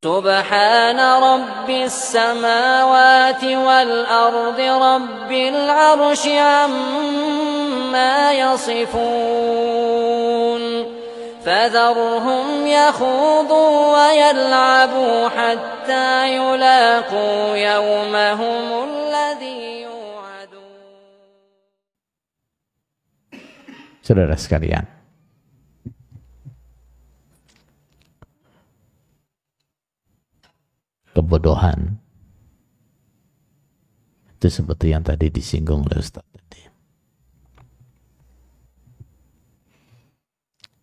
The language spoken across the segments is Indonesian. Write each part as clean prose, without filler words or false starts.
سبحان رب السماوات والأرض رب العرش عما يصفون فذرهم يخوضوا ويلعبوا حتى يلاقوا يومهم الذي يوعدون. Saudara sekalian, kebodohan itu seperti yang tadi disinggung oleh Ustaz tadi,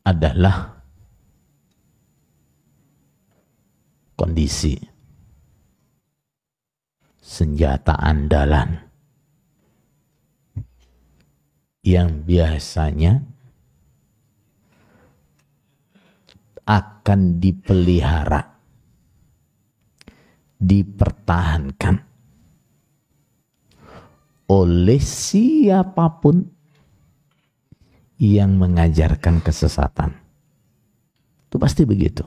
adalah kondisi senjata andalan yang biasanya akan dipelihara, dipertahankan oleh siapapun yang mengajarkan kesesatan. Itu pasti begitu.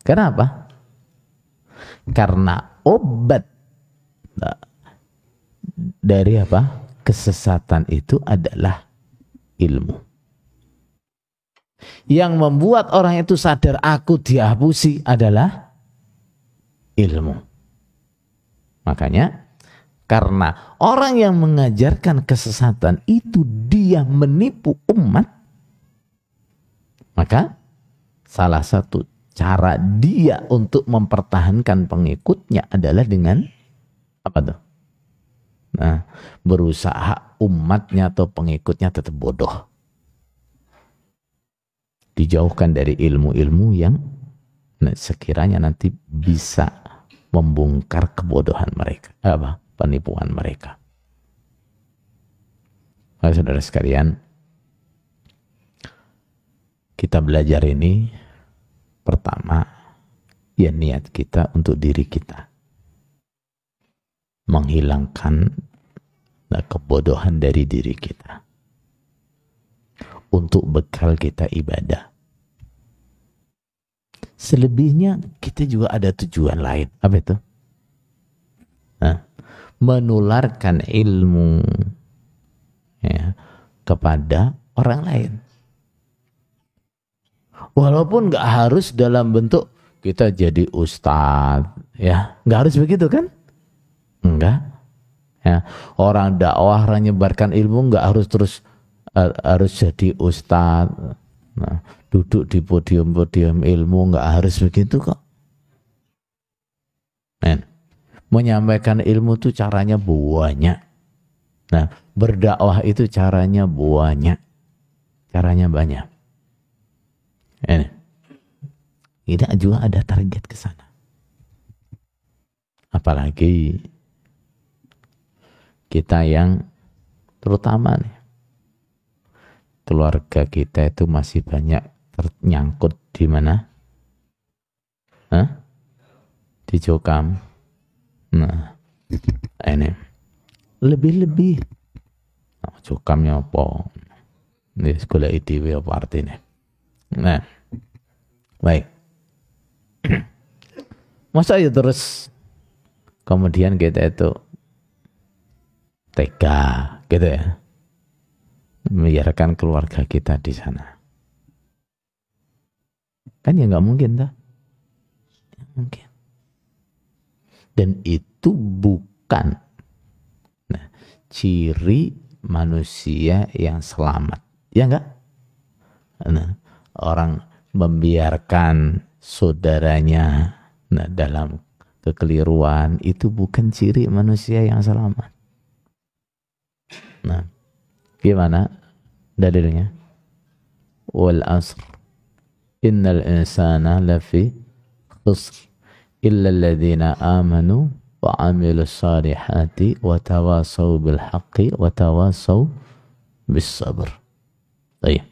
Kenapa? Karena obat dari apa? Kesesatan itu adalah ilmu. Yang membuat orang itu sadar aku dihapusi adalah ilmu. Makanya karena orang yang mengajarkan kesesatan itu dia menipu umat, maka salah satu cara dia untuk mempertahankan pengikutnya adalah dengan apa tuh? Nah, berusaha umatnya atau pengikutnya tetap bodoh, dijauhkan dari ilmu-ilmu yang sekiranya nanti bisa membongkar kebodohan mereka, penipuan mereka. Nah, saudara sekalian, kita belajar ini pertama, ya niat kita untuk diri kita, menghilangkan kebodohan dari diri kita, untuk bekal kita ibadah. Selebihnya kita juga ada tujuan lain. Apa itu? Menularkan ilmu ya, kepada orang lain. Walaupun nggak harus dalam bentuk kita jadi ustadz, ya nggak harus begitu kan? Enggak. Ya, orang dakwah, orang nyebarkan ilmu nggak harus terus harus jadi ustadz. Nah, duduk di podium-podium ilmu nggak harus begitu kok. Menyampaikan ilmu itu caranya banyak. Nah, berdakwah itu caranya banyak. Caranya banyak. Tidak juga ada target ke sana. Apalagi kita yang terutama nih, keluarga kita itu masih banyak ternyangkut di mana? Di Jokam. Nah, ini lebih-lebih. Jokamnya apa? Ini sekolah ITW apa artinya? Nah, baik. Masa ya terus kemudian kita itu tega gitu ya, membiarkan keluarga kita di sana. Kan ya nggak mungkin dah. Mungkin. Dan itu bukan ciri manusia yang selamat. Ya enggak? Nah, orang membiarkan saudaranya dalam kekeliruan itu bukan ciri manusia yang selamat. Nah, gimana dalilnya? Wal asr innal insana lafi khusr illa alladhina amanu wa amilus salihati wa tawasaw bil haqqi wa tawasaw bis sabr. Baik.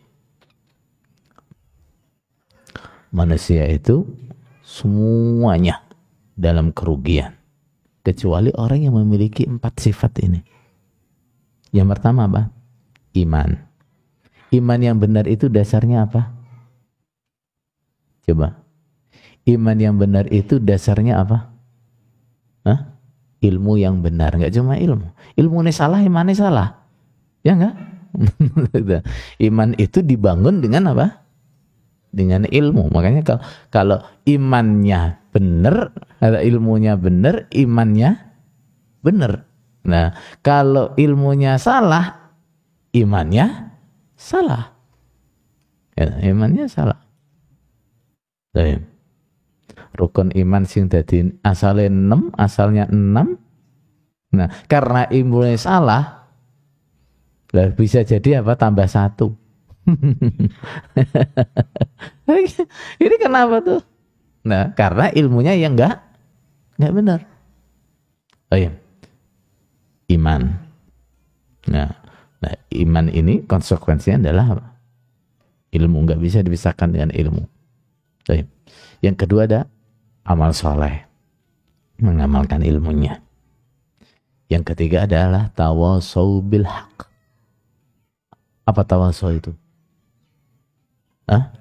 Manusia itu semuanya dalam kerugian kecuali orang yang memiliki 4 sifat ini. Yang pertama apa? Iman. Iman yang benar itu dasarnya apa? Coba. Iman yang benar itu dasarnya apa? Hah? Ilmu yang benar, nggak cuma ilmu. Ilmu ini salah, imannya salah. Ya enggak? Iman itu dibangun dengan apa? Dengan ilmu. Makanya kalau imannya benar, atau ilmunya benar, imannya benar. Nah, kalau ilmunya salah, imannya salah. Ya, imannya salah. Baik. Rukun iman sing dadi asalnya 6, asalnya 6. Nah, karena ilmunya salah, bisa jadi apa? Tambah 1. Ini kenapa tuh? Nah, karena ilmunya yang enggak benar. Oh iya. Iman. Nah, iman ini konsekuensinya adalah apa? Ilmu, enggak bisa dipisahkan dengan ilmu. Oh iya. Yang kedua ada amal soleh, mengamalkan ilmunya. Yang ketiga adalah tawasau bil haq. Apa tawasau itu?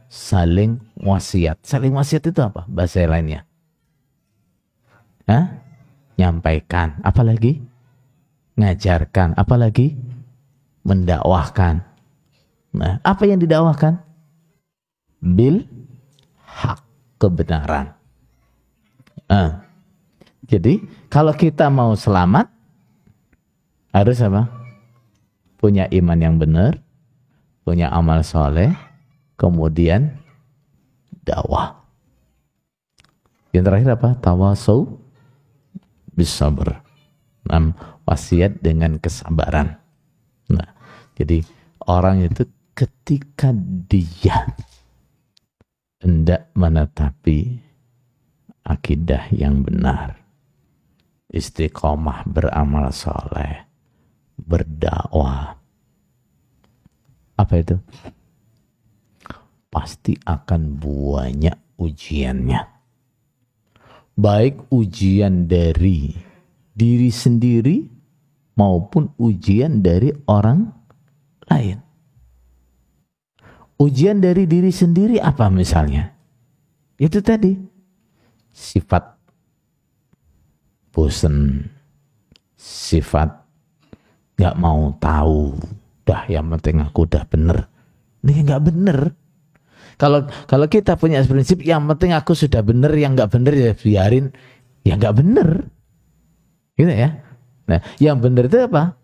Saling wasiat. Saling wasiat itu apa? Bahasa lainnya. Nyampaikan. Apalagi? Ngajarkan. Apalagi? Mendakwahkan. Nah, apa yang didakwahkan? Bil haq, kebenaran. Jadi kalau kita mau selamat harus apa? Punya iman yang benar, punya amal soleh, kemudian dakwah. Yang terakhir apa? Tawasau bis sabr. Wasiat dengan kesabaran. Nah, jadi orang itu ketika dia hendak menetapi akidah yang benar, istiqomah beramal soleh, berdakwah, apa itu? Pasti akan banyak ujiannya. Baik ujian dari diri sendiri maupun ujian dari orang lain. Ujian dari diri sendiri apa misalnya? Itu tadi, sifat bosen, sifat gak mau tahu, dah yang penting aku udah bener. Ini gak bener. Kalau kita punya prinsip yang penting aku sudah bener, yang gak bener ya biarin, ya gak bener. Gitu ya. Nah, yang bener itu apa?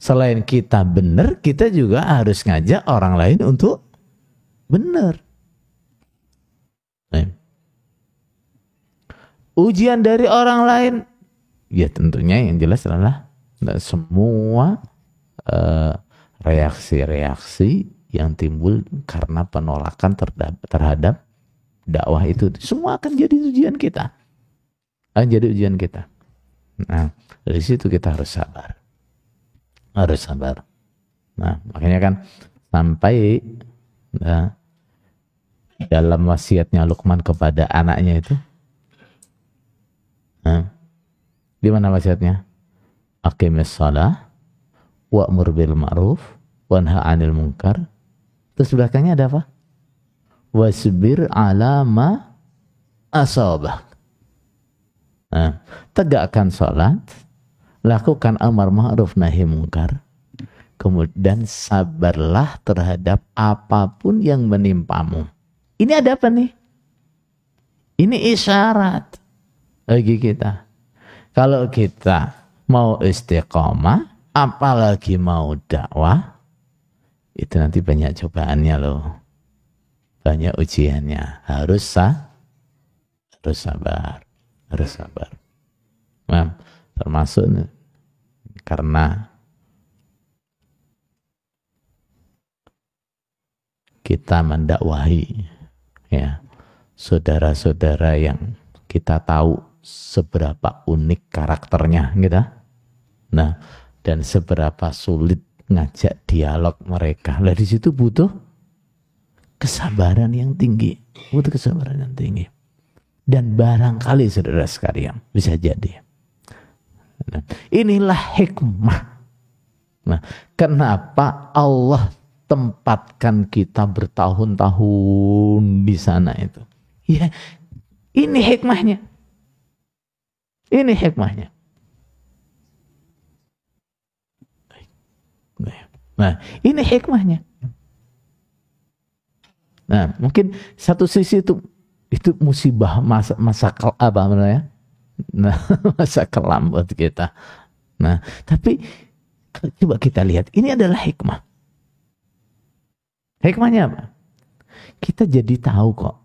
Selain kita bener, kita juga harus ngajak orang lain untuk benar. Ujian dari orang lain, ya tentunya yang jelas adalah semua reaksi-reaksi yang timbul karena penolakan terhadap dakwah itu, semua akan jadi ujian kita. Akan jadi ujian kita. Nah, dari situ kita harus sabar. Harus sabar. Nah, makanya kan sampai dalam wasiatnya Luqman kepada anaknya itu, di mana wasiatnya? Aqimis shalah wa'mur bil ma'ruf wanha 'anil munkar. Terus belakangnya ada apa? Wasbir 'ala ma asabak. Tegakkan salat, lakukan amar ma'ruf nahi munkar, kemudian sabarlah terhadap apapun yang menimpamu. Ini ada apa nih? Ini isyarat bagi kita. Kalau kita mau istiqomah, apalagi mau dakwah, itu nanti banyak cobaannya loh. Banyak ujiannya. Harus sabar. Harus sabar. Nah, termasuk karena kita mendakwahi ya saudara-saudara yang kita tahu seberapa unik karakternya gitu. Nah, dan seberapa sulit ngajak dialog mereka. Lah di situ butuh kesabaran yang tinggi. Butuh kesabaran yang tinggi. Dan barangkali saudara sekalian bisa jadi. Nah, inilah hikmah. Nah, kenapa Allah tempatkan kita bertahun-tahun di sana itu? Ya, Ini hikmahnya. Ini hikmahnya. Nah, ini hikmahnya. Nah, mungkin satu sisi itu musibah masa apa namanya? Nah, masa kelam buat kita. Nah, tapi coba kita lihat, ini adalah hikmah. Hikmahnya apa? Kita jadi tahu kok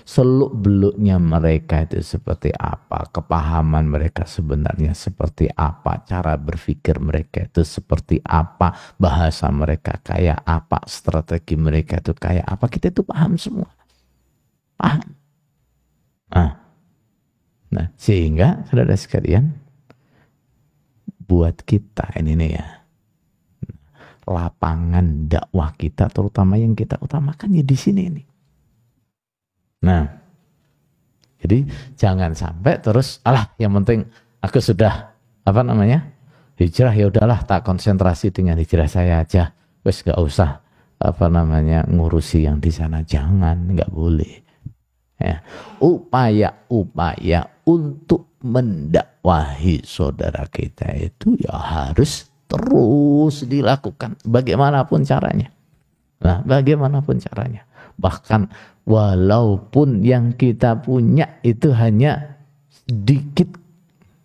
seluk-beluknya mereka itu seperti apa, kepahaman mereka sebenarnya seperti apa, cara berpikir mereka itu seperti apa, bahasa mereka kayak apa, strategi mereka itu kayak apa, kita itu paham semua. Paham. Nah, sehingga saudara sekalian, buat kita ini nih ya, lapangan dakwah kita terutama yang kita utamakan ya di sini nih. Nah, jadi jangan sampai terus yang penting aku sudah hijrah, ya udahlah tak konsentrasi dengan hijrah saya aja, wes gak usah ngurusi yang di sana, jangan, nggak boleh. Ya, upaya untuk mendakwahi saudara kita itu ya harus terus dilakukan bagaimanapun caranya. Nah, bagaimanapun caranya. Bahkan walaupun yang kita punya itu hanya sedikit,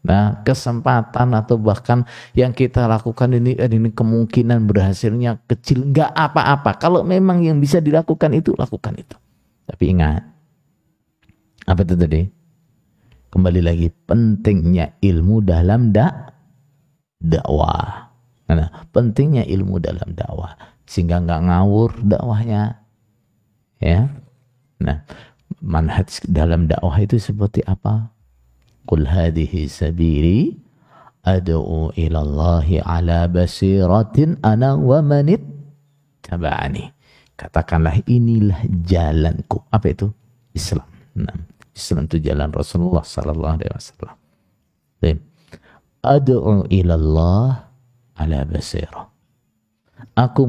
nah kesempatan atau bahkan yang kita lakukan ini kemungkinan berhasilnya kecil, nggak apa-apa. Kalau memang yang bisa dilakukan itu, lakukan itu. Tapi ingat, apa itu tadi? Kembali lagi, pentingnya ilmu dalam dakwah. Nah, pentingnya ilmu dalam dakwah sehingga nggak ngawur dakwahnya. Ya. Nah, manhaj dalam dakwah itu seperti apa? Qul hadhihi sabili ad'u ila Allahi ala basiratin ana wa manit taba'ani. Katakanlah, inilah jalanku. Apa itu? Islam. Nah, Islam itu jalan Rasulullah sallallahu alaihi wasallam. Ad'u ila Allah ala basirah. Aku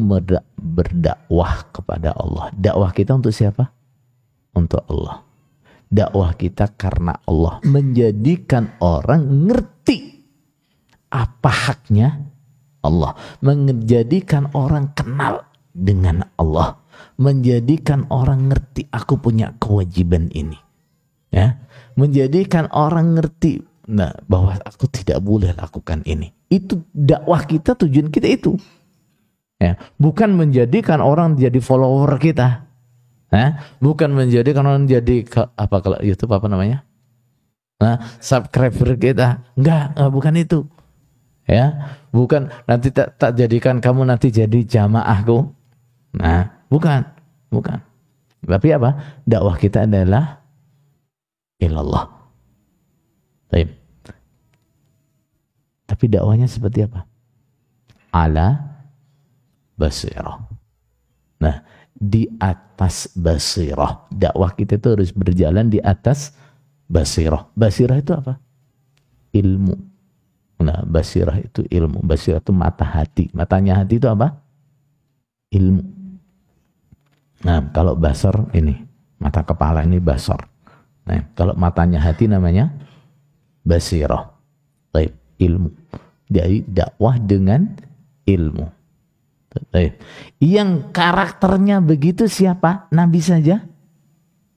berdakwah kepada Allah. Dakwah kita untuk siapa? Untuk Allah. Dakwah kita karena Allah, menjadikan orang ngerti apa haknya Allah, menjadikan orang kenal dengan Allah, menjadikan orang ngerti aku punya kewajiban ini, ya, menjadikan orang ngerti bahwa aku tidak boleh lakukan ini. Itu dakwah kita, tujuan kita itu. Ya, bukan menjadikan orang jadi follower kita, bukan menjadikan orang jadi kalau YouTube subscriber kita, enggak, bukan itu, ya, bukan nanti tak jadikan kamu nanti jadi jamaahku, bukan, tapi apa? Dakwah kita adalah ilallah. Tapi dakwahnya seperti apa? Ala basirah. Nah, di atas basirah. Dakwah kita itu harus berjalan di atas basirah. Basirah itu apa? Ilmu. Nah, basirah itu ilmu. Basirah itu mata hati. Matanya hati itu apa? Ilmu. Nah, kalau basar ini, mata kepala ini basar. Nah, kalau matanya hati namanya basirah. Baik, ilmu. Jadi dakwah dengan ilmu. Yang karakternya begitu siapa? Nabi saja?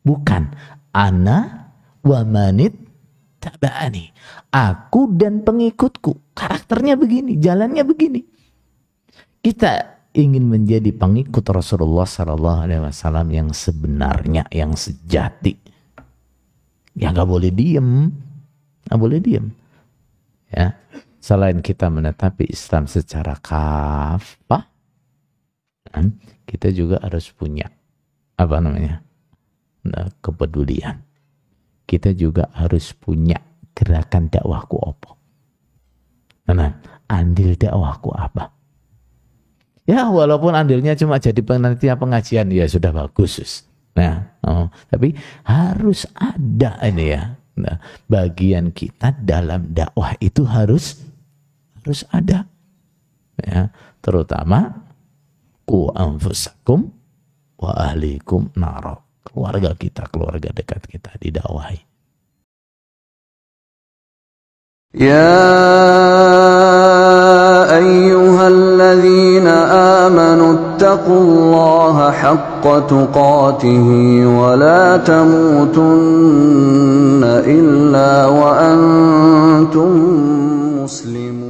Bukan. Ana wa manit taba'ani. Aku dan pengikutku. Karakternya begini, jalannya begini. Kita ingin menjadi pengikut Rasulullah SAW yang sebenarnya, yang sejati. Ya nggak boleh diem, nggak boleh diem. Ya, selain kita menetapi Islam secara kafah, kita juga harus punya kepedulian. Kita juga harus punya gerakan dakwahku apa. Nah, andil dakwahku apa? Ya, walaupun andilnya cuma jadi panitia pengajian, ya sudah bagus. Nah, tapi harus ada ini ya. Nah, bagian kita dalam dakwah itu harus ada. Ya, terutama ku anfusakum wa ahlikum nara. keluarga kita, keluarga dekat kita didakwahi. Ya ayyuhalladzina amanu taqullaha haqqa tuqatihi wa la tamutunna illa wa antum muslimun.